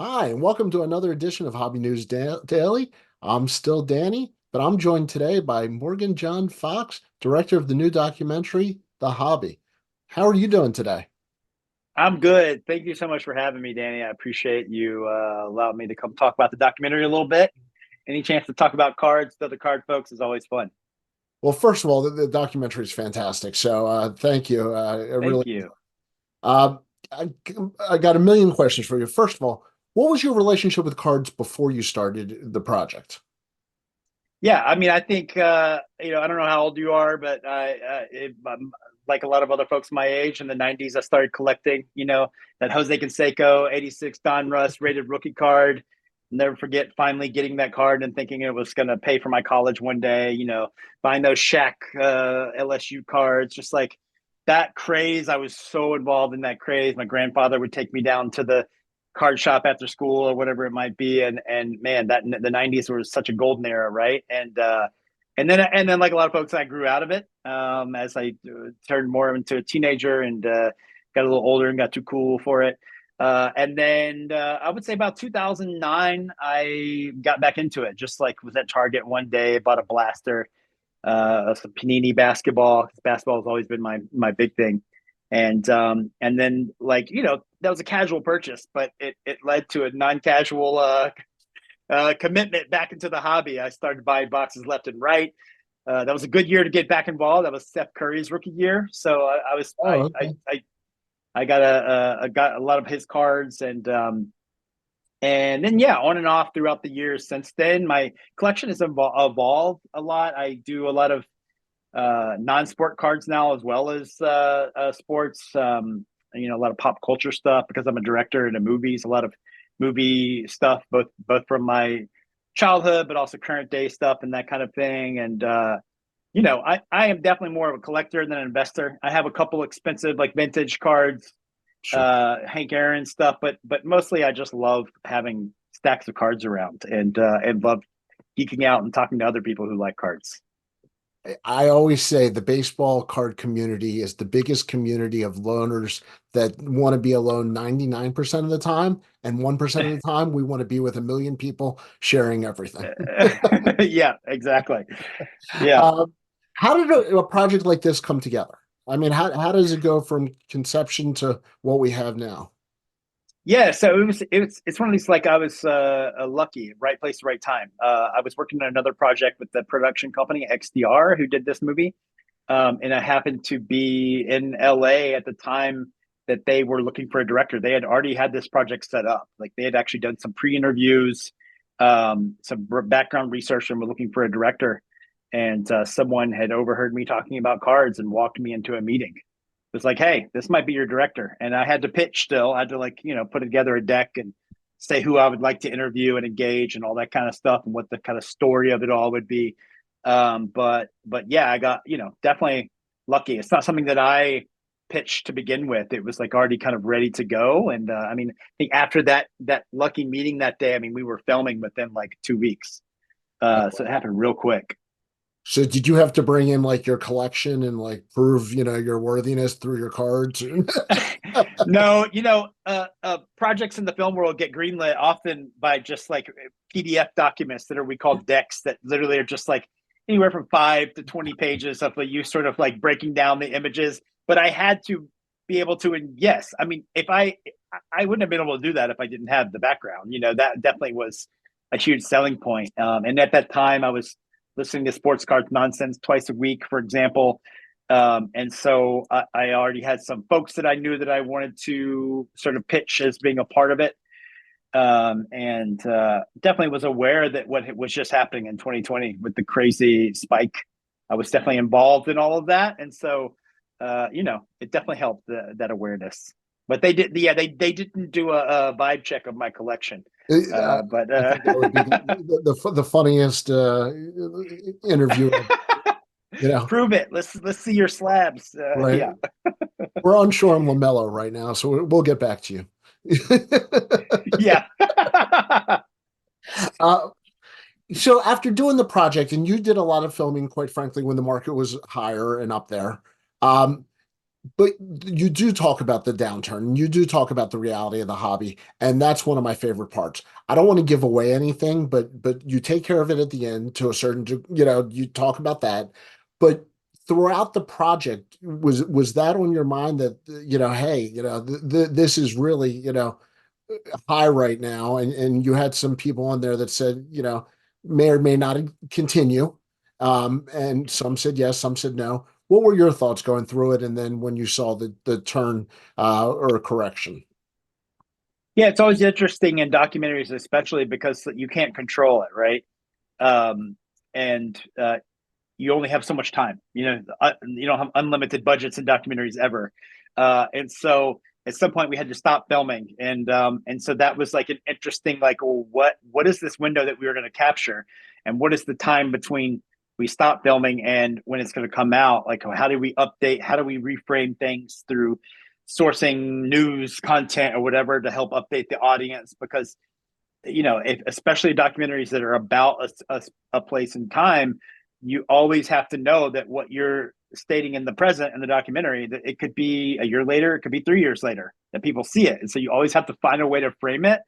Hi, and welcome to another edition of Hobby News Daily. I'm still Danny, but I'm joined today by Morgan Jon Fox, director of the new documentary, The Hobby. How are you doing today? I'm good. Thank you so much for having me, Danny. I appreciate you allowing me to come talk about the documentary a little bit. Any chance to talk about cards to other card folks is always fun. Well, first of all, the documentary is fantastic, so thank you. Thank you. Uh, I, I got a million questions for you. First of all, what was your relationship with cards before you started the project? Yeah, I mean, I think I don't know how old you are, but I'm like a lot of other folks my age in the '90s. I started collecting, that Jose Canseco '86 Don Russ rated rookie card. Never forget finally getting that card and thinking it was going to pay for my college one day. Buying those Shaq LSU cards, just like that craze. I was so involved in that craze. My grandfather would take me down to the card shop after school or whatever it might be, and man, that the '90s was such a golden era, right? And then like a lot of folks, I grew out of it as I turned more into a teenager and got a little older and got too cool for it. And then I would say about 2009, I got back into it. Just like was at Target one day, bought a blaster, some Panini basketball. Basketball has always been my big thing, and then like that was a casual purchase, but it led to a non-casual commitment back into the hobby. I started buying boxes left and right. That was a good year to get back involved. That was Steph Curry's rookie year, so I was Oh, okay. I got got a lot of his cards, and then yeah, on and off throughout the years since then. My collection has evolved a lot. I do a lot of non-sport cards now as well as sports. A lot of pop culture stuff because I'm a director into movies. A lot of movie stuff, both from my childhood, but also current day stuff and that kind of thing. And I am definitely more of a collector than an investor. I have a couple expensive like vintage cards, Sure. Hank Aaron stuff, but mostly I just love having stacks of cards around and love geeking out and talking to other people who like cards. I always say the baseball card community is the biggest community of loners that want to be alone 99% of the time, and 1% of the time we want to be with a million people sharing everything. Yeah, exactly. Yeah. Um, how did a project like this come together? I mean, how does it go from conception to what we have now? Yeah, so it's one of these like I was lucky, right place, right time. I was working on another project with the production company XDR who did this movie, and I happened to be in LA at the time that they were looking for a director. They had already had this project set up, like they had actually done some pre-interviews, some background research, and were looking for a director. And someone had overheard me talking about cards and walked me into a meeting. It was like, hey, this might be your director. And I had to pitch still. I had to like, put together a deck and say who I would like to interview and engage and all that kind of stuff and what the kind of story of it all would be. But yeah, I got, definitely lucky. It's not something that I pitched to begin with. It was like already kind of ready to go. And I mean, I think after that lucky meeting that day, I mean, we were filming within like 2 weeks. So it happened real quick. So did you have to bring in like your collection and like prove, your worthiness through your cards? No, projects in the film world get greenlit often by just like PDF documents that are we call decks that literally are just like anywhere from 5 to 20 pages of like you sort of like breaking down the images. But I had to be able to, and yes, I mean, if I wouldn't have been able to do that if I didn't have the background. That definitely was a huge selling point. And at that time, I was listening to sports cards nonsense twice a week, for example. And so I already had some folks that I knew that I wanted to sort of pitch as being a part of it. And definitely was aware that what was just happening in 2020 with the crazy spike, I was definitely involved in all of that. And so, it definitely helped that awareness. But they did, yeah, they didn't do a vibe check of my collection. I, But I think that would be the funniest interview. You know, prove it. Let's see your slabs. right? Yeah, We're unsure on Lamelo right now, so we'll get back to you. yeah. uh, so after doing the project, and you did a lot of filming, quite frankly, when the market was higher and up there, um, But you do talk about the downturn, and you do talk about the reality of the hobby, and that's one of my favorite parts. I don't want to give away anything, but you take care of it at the end to a certain, you talk about that. But throughout the project, was that on your mind that, hey, this is really, high right now, and you had some people on there that said, may or may not continue, and some said yes, some said no. What were your thoughts going through it, and then when you saw the turn or correction? Yeah, it's always interesting in documentaries, especially because you can't control it, right? Um, and you only have so much time. You don't have unlimited budgets in documentaries ever, and so at some point we had to stop filming, and so that was like an interesting, like, well, what is this window that we were going to capture, and what is the time between we stop filming and when it's going to come out? Like, how do we update? How do we reframe things through sourcing news content or whatever to help update the audience? Because especially documentaries that are about a place in time, you always have to know that what you're stating in the present in the documentary, that it could be a year later, it could be 3 years later that people see it. And so you always have to find a way to frame it.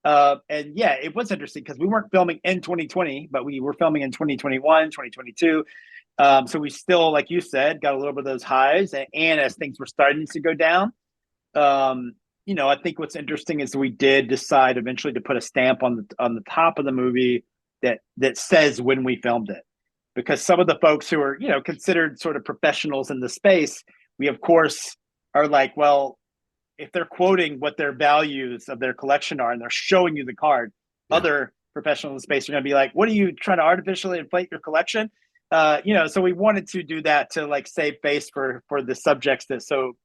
And yeah, it was interesting because we weren't filming in 2020, but we were filming in 2021, 2022. So we still, like you said, got a little bit of those highs. And as things were starting to go down, I think what's interesting is we did decide eventually to put a stamp on the top of the movie that says when we filmed it, because some of the folks who are considered sort of professionals in the space, we of course are like, well, if they're quoting what their values of their collection are and they're showing you the card, Yeah. other professionals in the space are going to be like, what are you trying to artificially inflate your collection? So we wanted to do that to like save face for the subjects that so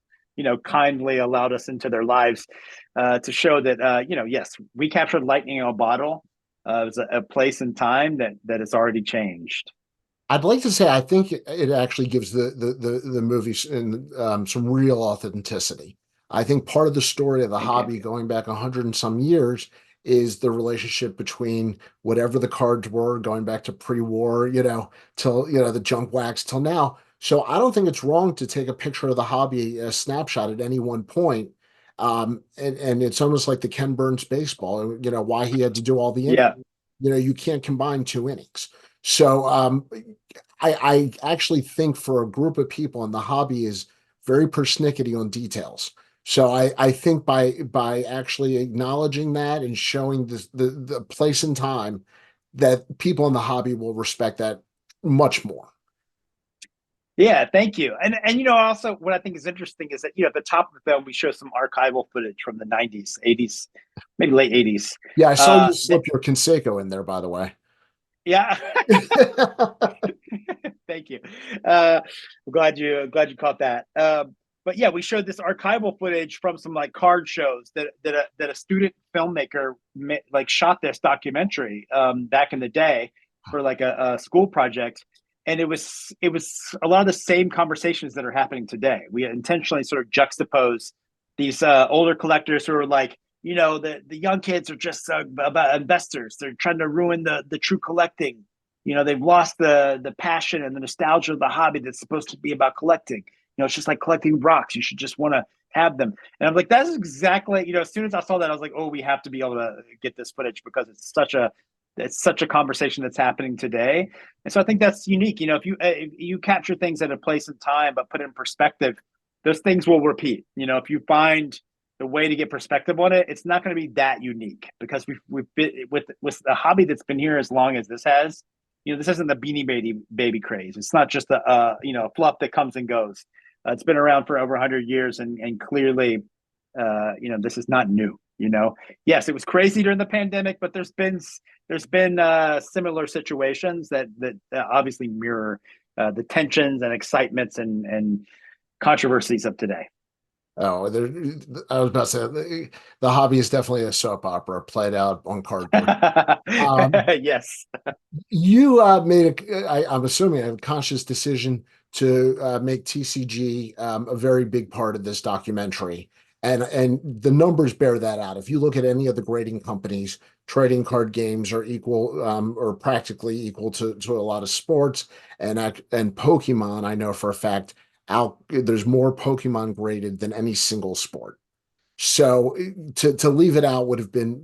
kindly allowed us into their lives, to show that yes, we captured lightning in a bottle. It was a place and time that has already changed. I'd like to say I think it actually gives the movie some real authenticity. I think part of the story of the Thank you. hobby going back 100 and some years is the relationship between whatever the cards were going back to pre-war, till the junk wax till now. So I don't think it's wrong to take a picture of the hobby, a snapshot at any one point. And it's almost like the Ken Burns baseball, why he had to do all the Yeah. innings. You can't combine two innings. So I actually think for a group of people, and the hobby is very persnickety on details. So I think by actually acknowledging that and showing the place and time, that people in the hobby will respect that much more. Yeah, thank you. And also what I think is interesting is that at the top of the film we show some archival footage from the 90s, 80s, maybe late 80s. Yeah, I saw you That slip your Conseco in there, by the way. Yeah. Thank you. I'm glad you caught that. But yeah, we showed this archival footage from some like card shows that a student filmmaker like shot this documentary back in the day for like a school project, and it was a lot of the same conversations that are happening today. We intentionally sort of juxtapose these older collectors who are like, the young kids are just about investors. They're trying to ruin the true collecting. They've lost the passion and the nostalgia of the hobby that's supposed to be about collecting. It's just like collecting rocks. You should just want to have them. And I'm like, that's exactly, as soon as I saw that, I was like, oh, we have to be able to get this footage because it's such a conversation that's happening today. And so I think that's unique. If you capture things at a place and time, but put it in perspective, those things will repeat. If you find the way to get perspective on it, it's not going to be that unique because we've been with a hobby that's been here as long as this has. This isn't the Beanie Baby craze. It's not just a fluff that comes and goes. It's been around for over 100 years, and clearly, this is not new. Yes, it was crazy during the pandemic, but there's been similar situations that obviously mirror the tensions and excitements and controversies of today. Oh, I was about to say the hobby is definitely a soap opera played out on cardboard. Um, Yes. You made I'm assuming a conscious decision to make TCG a very big part of this documentary, and the numbers bear that out. If you look at any of the grading companies, trading card games are equal or practically equal to a lot of sports, and Pokemon, I know for a fact, there's more Pokemon graded than any single sport. So to leave it out would have been,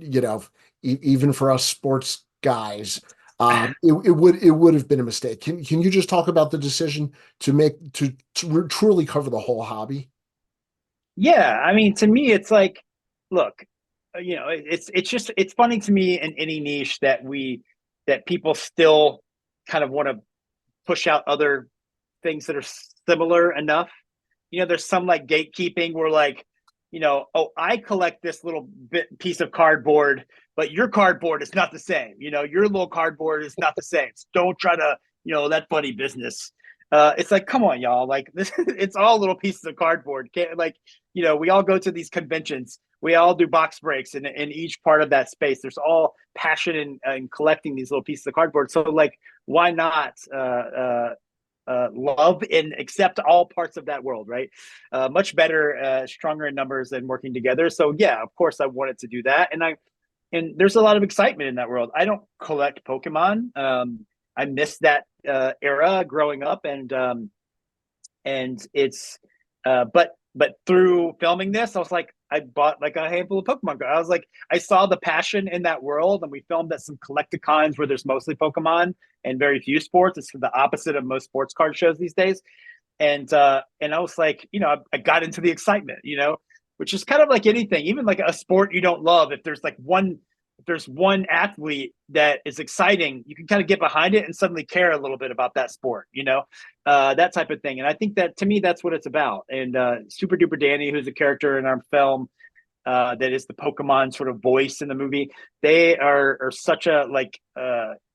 even for us sports guys, it would have been a mistake. Can you just talk about the decision to truly cover the whole hobby? Yeah, I mean, to me, it's like, look, it's funny to me in any niche that people still kind of want to push out other things that are similar enough. There's some like gatekeeping where like, oh, I collect this little piece of cardboard, but your cardboard is not the same. Your little cardboard is not the same. So don't try to, that funny business. It's like, come on, y'all. Like this, it's all little pieces of cardboard. Like, we all go to these conventions. We all do box breaks in each part of that space. There's all passion in collecting these little pieces of cardboard. So like, why not love and accept all parts of that world, right? Much better, stronger in numbers than working together. So yeah, of course I wanted to do that. And there's a lot of excitement in that world. I don't collect Pokemon. I missed that era growing up, and it's but through filming this, I was like, I bought like a handful of Pokemon cards. I was like, I saw the passion in that world, and we filmed at some collecticons where there's mostly Pokemon and very few sports. It's the opposite of most sports card shows these days. And I was like, I got into the excitement, which is kind of like anything, even like a sport you don't love. If there's one athlete that is exciting, you can kind of get behind it and suddenly care a little bit about that sport, that type of thing. And I think that to me, that's what it's about. And Super Duper Danny, who's a character in our film, that is the Pokemon sort of voice in the movie. They are such a like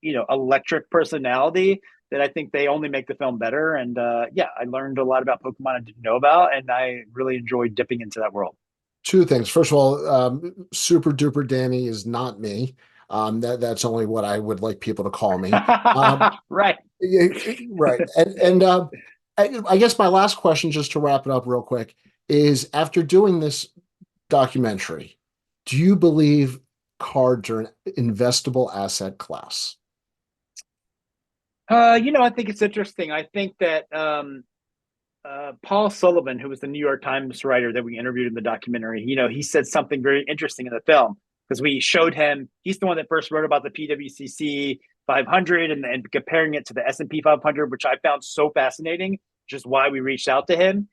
electric personality that I think they only make the film better. And yeah, I learned a lot about Pokemon I didn't know about, and I really enjoyed dipping into that world. Two things. First of all, Super Duper Danny is not me. That's only what I would like people to call me. Right. Yeah, right. And I guess my last question, just to wrap it up real quick, is after doing this documentary, do you believe cards are an investable asset class? I think it's interesting. I think that Paul Sullivan, who was the New York Times writer that we interviewed in the documentary, he said something very interesting in the film because we showed him. He's the one that first wrote about the PWCC 500 and comparing it to the S&P 500, which I found so fascinating, which is why we reached out to him.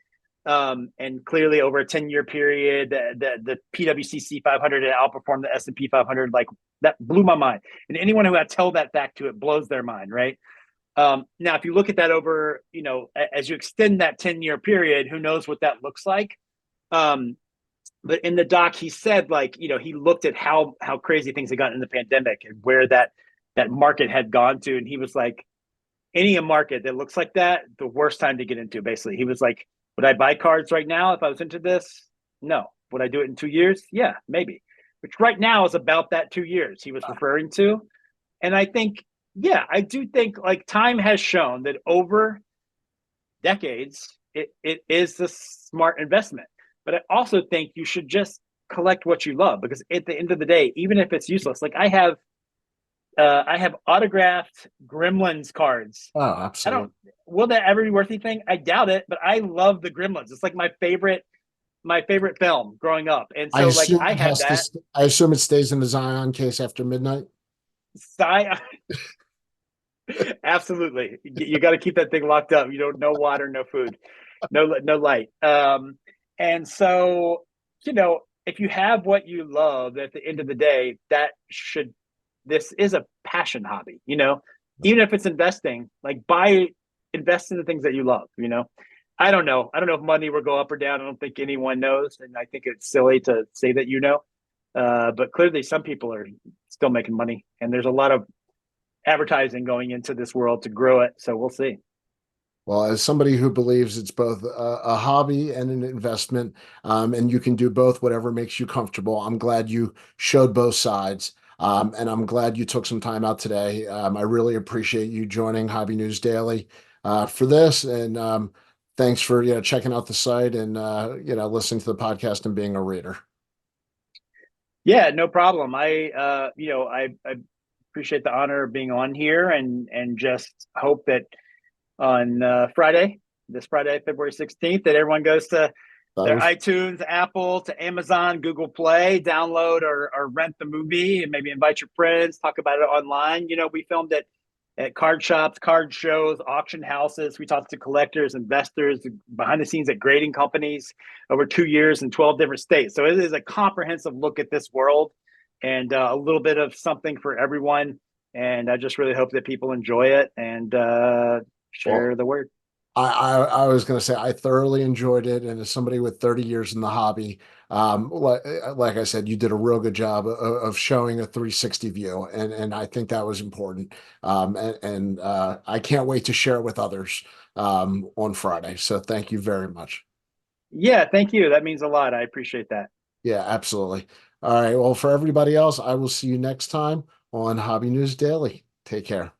And clearly, over a 10-year period, the PWCC 500 had outperformed the S&P 500. Like that blew my mind. And anyone who had tell that fact to it blows their mind, right? Now, if you look at that over, as you extend that 10-year period, who knows what that looks like? But in the doc, he said, like, he looked at how crazy things had gotten in the pandemic and where that market had gone to, and he was like, any market that looks like that, the worst time to get into. Basically, he was like, would I buy cards right now if I was into this? No. Would I do it in 2 years? Yeah, maybe. Which right now is about that 2 years he was referring to, and I think. Yeah, I do think like time has shown that over decades, it is a smart investment. But I also think you should just collect what you love because at the end of the day, even if it's useless, like I have autographed Gremlins cards. Oh, I don't absolutely. will that ever be worth anything? I doubt it, but I love the Gremlins. It's like my favorite film growing up. And I so like assume I it had has to. that. I assume it stays in the Zion case after midnight. I Absolutely. You got to keep that thing locked up. You don't, no water, no food, no light. And so, if you have what you love at the end of the day, this is a passion hobby, even if it's investing, like invest in the things that you love. I don't know. I don't know if money will go up or down. I don't think anyone knows. And I think it's silly to say that, but clearly some people are still making money, and there's a lot of advertising going into this world to grow it. So we'll see. Well, as somebody who believes it's both a hobby and an investment, and you can do both, whatever makes you comfortable, I'm glad you showed both sides. And I'm glad you took some time out today. I really appreciate you joining Hobby News Daily for this. And thanks for checking out the site and listening to the podcast and being a reader. Yeah, no problem. I appreciate the honor of being on here, and just hope that on Friday this Friday, February 16th, that everyone goes to That their was iTunes, Apple, to Amazon, Google Play, download or rent the movie, and maybe invite your friends, talk about it online. We filmed it at card shops, card shows, auction houses. We talked to collectors, investors, behind the scenes at grading companies over 2 years in 12 different states. So it is a comprehensive look at this world, and a little bit of something for everyone. And I just really hope that people enjoy it and well. share the word. I was going to say I thoroughly enjoyed it, and as somebody with 30 years in the hobby, like I said, you did a real good job of showing a 360 view, and I think that was important. And I can't wait to share it with others on Friday. So thank you very much. Yeah, thank you. That means a lot. I appreciate that. Yeah, absolutely. All right. Well, for everybody else, I will see you next time on Hobby News Daily. Take care.